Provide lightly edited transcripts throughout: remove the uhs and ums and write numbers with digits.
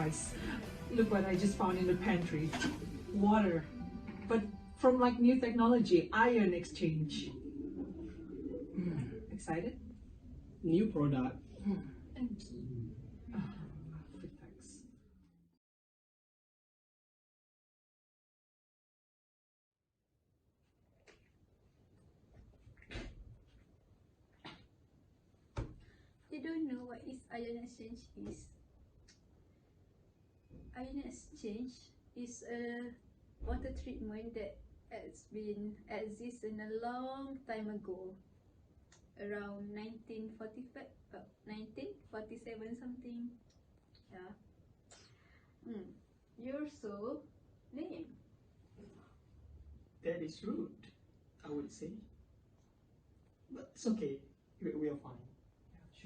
Guys, look what I just found in the pantry. Water. But from like new technology, ion exchange. Excited? New product. Thank you. Thanks. You don't know what is ion exchange is? Ion exchange is a water treatment that has been exists in a long time ago, around 1945, 1947 something. Yeah. You're so lame. That is rude, I would say. But it's okay. We are fine.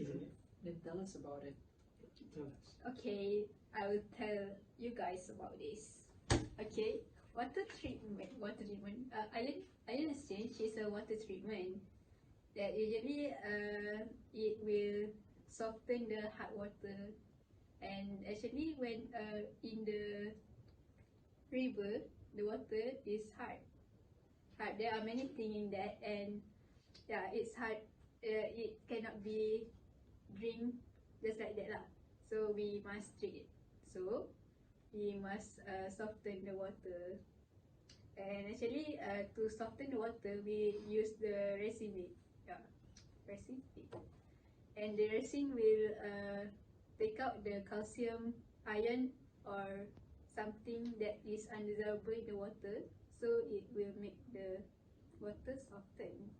Isn't it? Then tell us about it. Tell us. Okay, I will tell you guys about this. Okay, water treatment. Ion exchange is a water treatment that usually it will soften the hard water, and actually when in the river the water is hard. There are many things in that, and yeah, it's hard. It cannot be drink just like that lah. So we must treat it. So we must soften the water. And actually, to soften the water, we use the resin. Yeah, resin. And the resin will take out the calcium ion or something that is undesirable in the water. So it will make the water soften.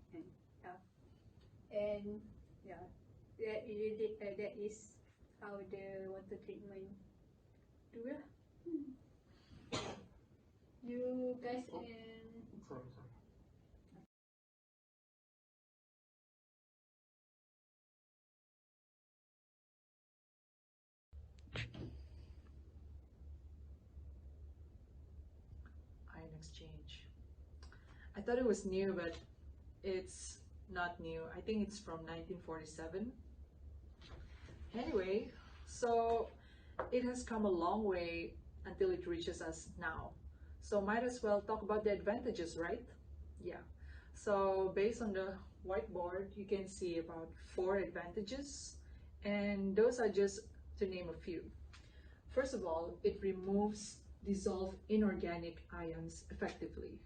And yeah, that is how the water treatment do lah. You guys can Sorry. Ion exchange. I thought it was new, but it's not new. I think it's from 1947. Anyway, so it has come a long way until it reaches us now. So might as well talk about the advantages, right? Yeah. So based on the whiteboard, you can see about 4 advantages, and those are just to name a few. First of all, it removes dissolved inorganic ions effectively.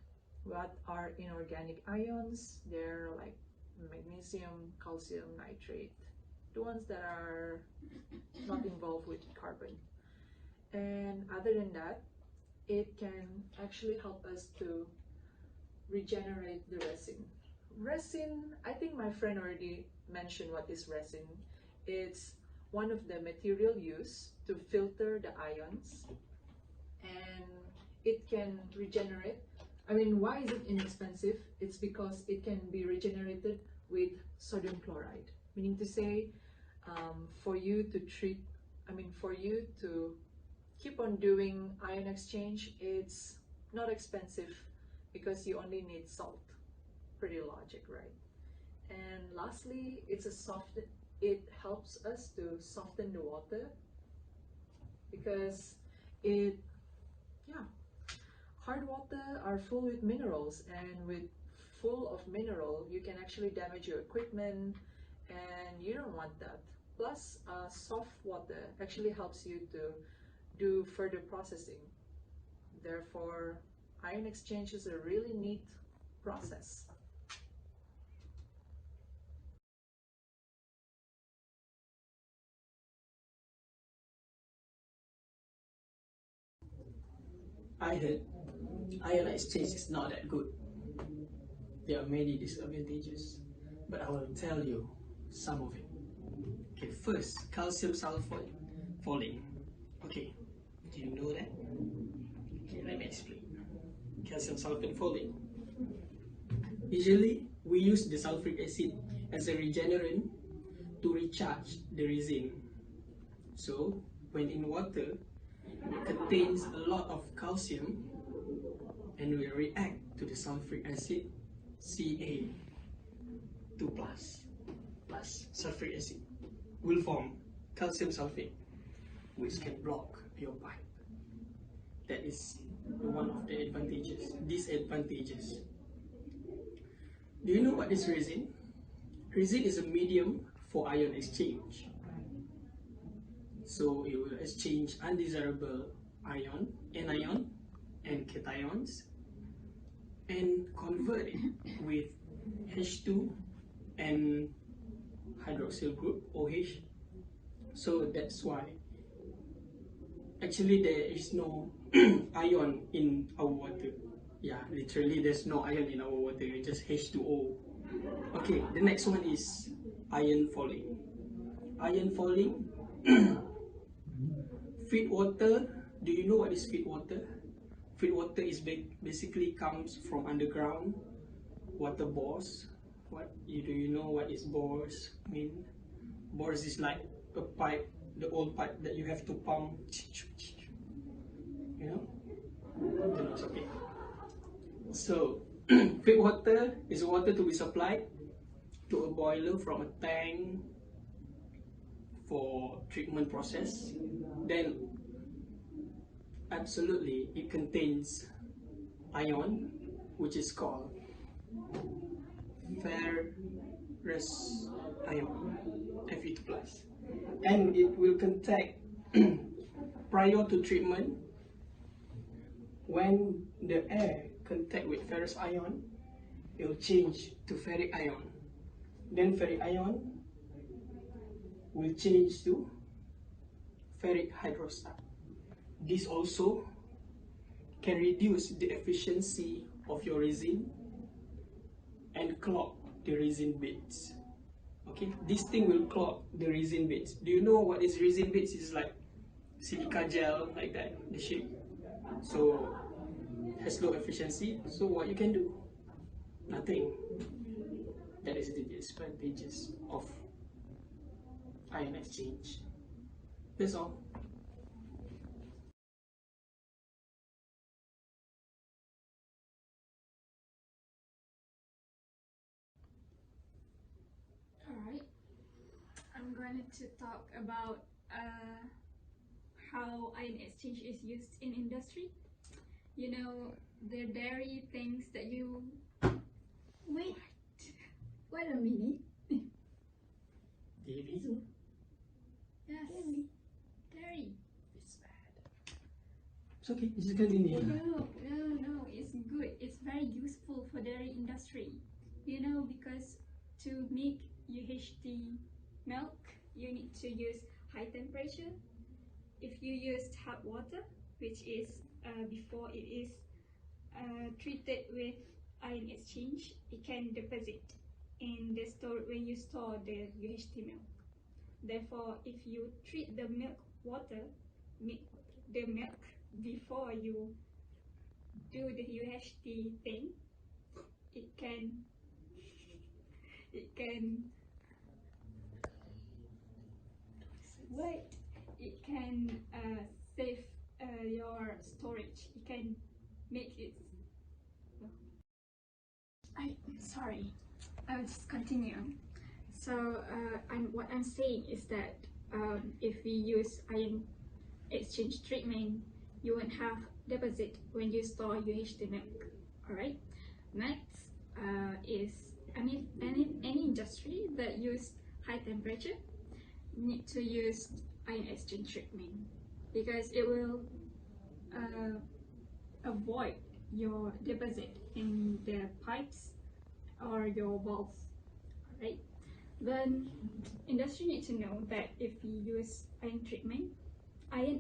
What are inorganic ions? They're like magnesium, calcium, nitrate, the ones that are not involved with carbon. And other than that, it can actually help us to regenerate the resin. Resin, I think my friend already mentioned what is resin. It's one of the material used to filter the ions, and it can regenerate. I mean, why is it inexpensive? It's because it can be regenerated with sodium chloride, meaning to say, for you to keep on doing ion exchange, it's not expensive because you only need salt. Pretty logic, right? And lastly, it helps us to soften the water because hard water are full with minerals, and with full of mineral, you can actually damage your equipment, and you don't want that. Plus, soft water actually helps you to do further processing. Therefore, ion exchange is a really neat process. I heard ion exchange is not that good. There are many disadvantages, but I will tell you some of it. Okay, first, calcium sulfate falling. Okay, do you know that? Okay, let me explain. Calcium sulfate falling. Usually, we use the sulfuric acid as a regenerant to recharge the resin. So, when in water, it contains a lot of calcium and will react to the sulfuric acid Ca2 plus sulfuric acid will form calcium sulfate, which can block your pipe. That is one of the advantages. Disadvantages. Do you know what is resin? Resin is a medium for ion exchange. So it will exchange undesirable ion, anion, and cations, and convert it with H2 and hydroxyl group, OH. So that's why actually there is no ion in our water. Yeah, literally there's no ion in our water, it's just H2O. Okay, the next one is ion falling. Ion falling. Feed water. Do you know what is feed water? Feed water is basically comes from underground water bores. Do you know what is bores mean? Bores is like a pipe, the old pipe that you have to pump. You know? No, it's okay. So feed water is water to be supplied to a boiler from a tank for treatment process. Then absolutely it contains ion, which is called ferrous ion, Fe2+, and it will contact prior to treatment. When the air contact with ferrous ion, it will change to ferric ion. Then ferric ion will change to ferric hydroxide. This also can reduce the efficiency of your resin and clog the resin beds. Okay, this thing will clog the resin beds. Do you know what is resin beds? It's like silica gel, like that, the shape. So has low efficiency. So what you can do? Nothing. That is the disadvantages of ion exchange. That's all. Alright, I'm going to talk about how ion exchange is used in industry. You know, the dairy things that you... Wait a minute. Dairy? Yes, dairy. It's bad. It's okay, just continue. No, it's good. It's very useful for dairy industry. You know, because to make UHT milk, you need to use high temperature. If you use hot water, which is before it is treated with ion exchange, it can deposit in the store when you store the UHT milk. Therefore, if you treat the milk before you do the UHT thing, it can save your storage. It can make it. I'm sorry. I'll just continue. So what I'm saying is that if we use ion exchange treatment, you won't have deposit when you store UHT milk. Alright. Next is any industry that use high temperature need to use ion exchange treatment because it will avoid your deposit in the pipes or your valves. Alright. Then industry need to know that if you use ion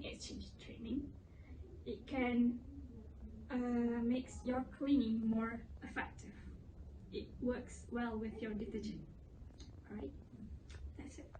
exchange treatment, it can makes your cleaning more effective. It works well with your detergent. Alright, that's it.